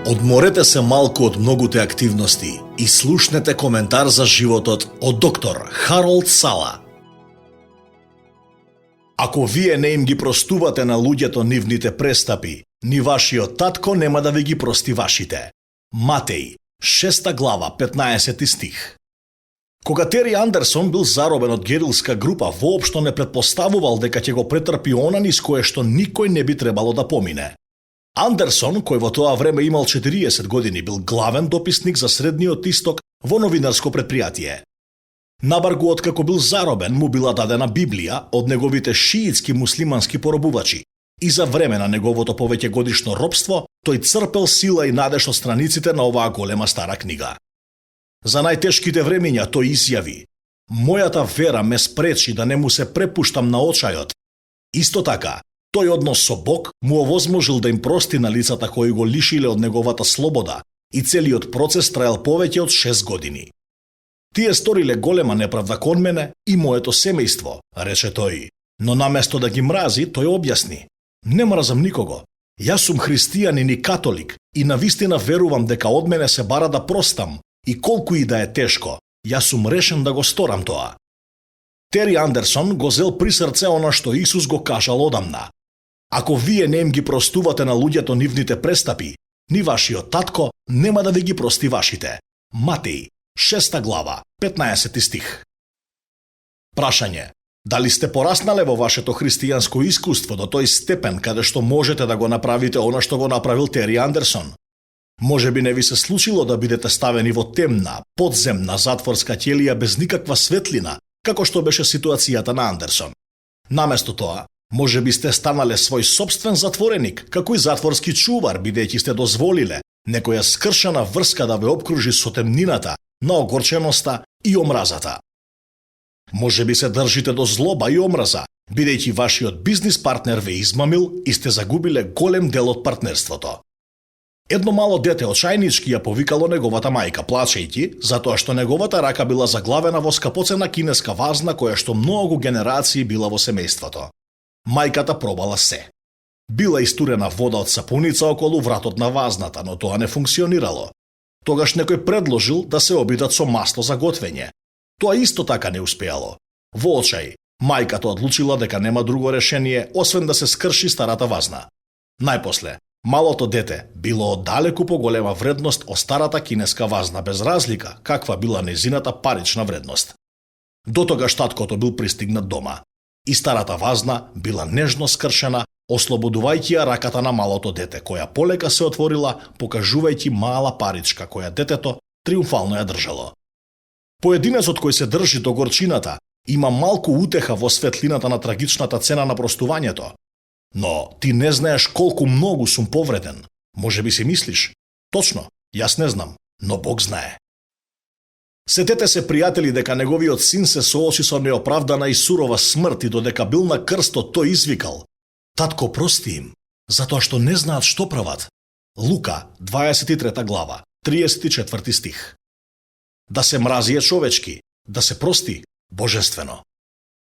Одморете се малку од многуте активности и слушнете коментар за животот од доктор Харолд Сала. Ако вие не им ги простувате на луѓето нивните престапи, ни вашиот татко нема да ви ги прости вашите. Матеј, 6 глава, 15 стих. Кога Тери Андерсон бил заробен од герилска група, воопшто не претпоставувал дека ќе го претрпи она низ кое што никој не би требало да помине. Андерсон, кој во тоа време имал 40 години, бил главен дописник за Средниот Исток во новинарско предпријатие. Набаргу откако бил заробен, му била дадена Библија од неговите шиитски муслимански поробувачи и за време на неговото повеќегодишно робство, тој црпел сила и надеж од страниците на оваа голема стара книга. За најтешките времиња тој изјави: "Мојата вера ме спречи да не му се препуштам на очајот." Исто така, тој однос со Бог му овозможил да им прости на лицата кои го лишиле од неговата слобода и целиот процес траел повеќе од 6 години. "Тие сториле голема неправда кон мене и моето семејство," рече тој, но наместо да ги мрази, тој објасни: "Не мразам никого. Јас сум христијанин и католик и навистина верувам дека од мене се бара да простам и колку и да е тешко, јас сум решен да го сторам тоа." Тери Андерсон го зел при срце она што Исус го кажал одамна: "Ако вие не им ги простувате на луѓето нивните престапи, ни вашиот татко нема да ви ги прости вашите." Матеј, 6 глава, 15 стих. Прашање: дали сте пораснале во вашето христијанско искуство до тој степен каде што можете да го направите она што го направил Тери Андерсон? Може би не ви се случило да бидете ставени во темна, подземна затворска ќелија без никаква светлина, како што беше ситуацијата на Андерсон. Наместо тоа, може би сте станале свој сопствен затвореник, како и затворски чувар, бидејќи сте дозволиле некоја скршена врска да ве обкружи со темнината на огорченоста и омразата. Може би се држите до злоба и омраза, бидејќи вашиот бизнис партнер ве измамил и сте загубиле голем дел од партнерството. Едно мало дете очајнички ја повикало неговата мајка, плачејќи, затоа што неговата рака била заглавена во скапоцена кинеска вазна која што многу генерации била во семејството. Мајката пробала се. Била истурена вода од сапуница околу вратот на вазната, но тоа не функционирало. Тогаш некој предложил да се обидат со масло за готвење. Тоа исто така не успеало. Во очај, мајката одлучила дека нема друго решение освен да се скрши старата вазна. Најпосле, малото дете било од далеку поголема вредност од старата кинеска вазна, без разлика каква била незината парична вредност. Дотогаш таткото бил пристигнат дома и старата вазна била нежно скршена, ослободувајќи ја раката на малото дете, која полека се отворила, покажувајќи мала паричка која детето триумфално ја држало. Поединецот кој се држи до горчината има малку утеха во светлината на трагичната цена на простувањето. Но ти не знаеш колку многу сум повреден. Може би си мислиш: точно, јас не знам, но Бог знае. Сетете се, пријатели, дека неговиот син се соочи со неоправдана и сурова смрт и додека бил на крстот тој извикал: "Татко, прости им, затоа што не знаат што прават." Лука, 23 глава, 34 стих. Да се мрази е човечки, да се прости божествено.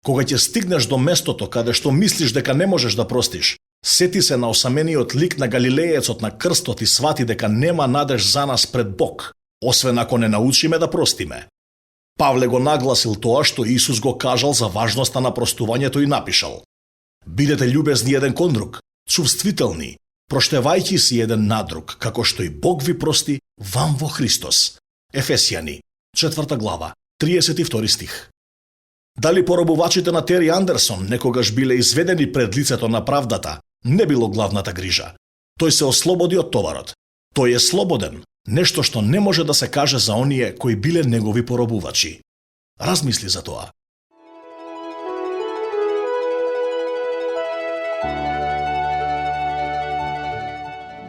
Кога ќе стигнеш до местото каде што мислиш дека не можеш да простиш, сети се на осамениот лик на галилеецот на крстот и свати дека нема надеж за нас пред Бог, освен ако не научиме да простиме. Павле го нагласил тоа што Исус го кажал за важноста на простувањето и напишал: "Бидете љубезни еден кон друг, чувствителни, проштевајќи си еден на друг, како што и Бог ви прости вам во Христос." Ефесјани, 4 глава, 32 стих. Дали поробувачите на Тери Андерсон некогаш биле изведени пред лицето на правдата, не било главната грижа. Тој се ослободи од товарот. Тој е слободен, нешто што не може да се каже за оние кои биле негови поробувачи. Размисли за тоа.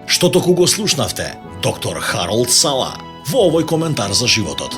Што току го слушнавте доктор Харолд Сала во овој коментар за животот.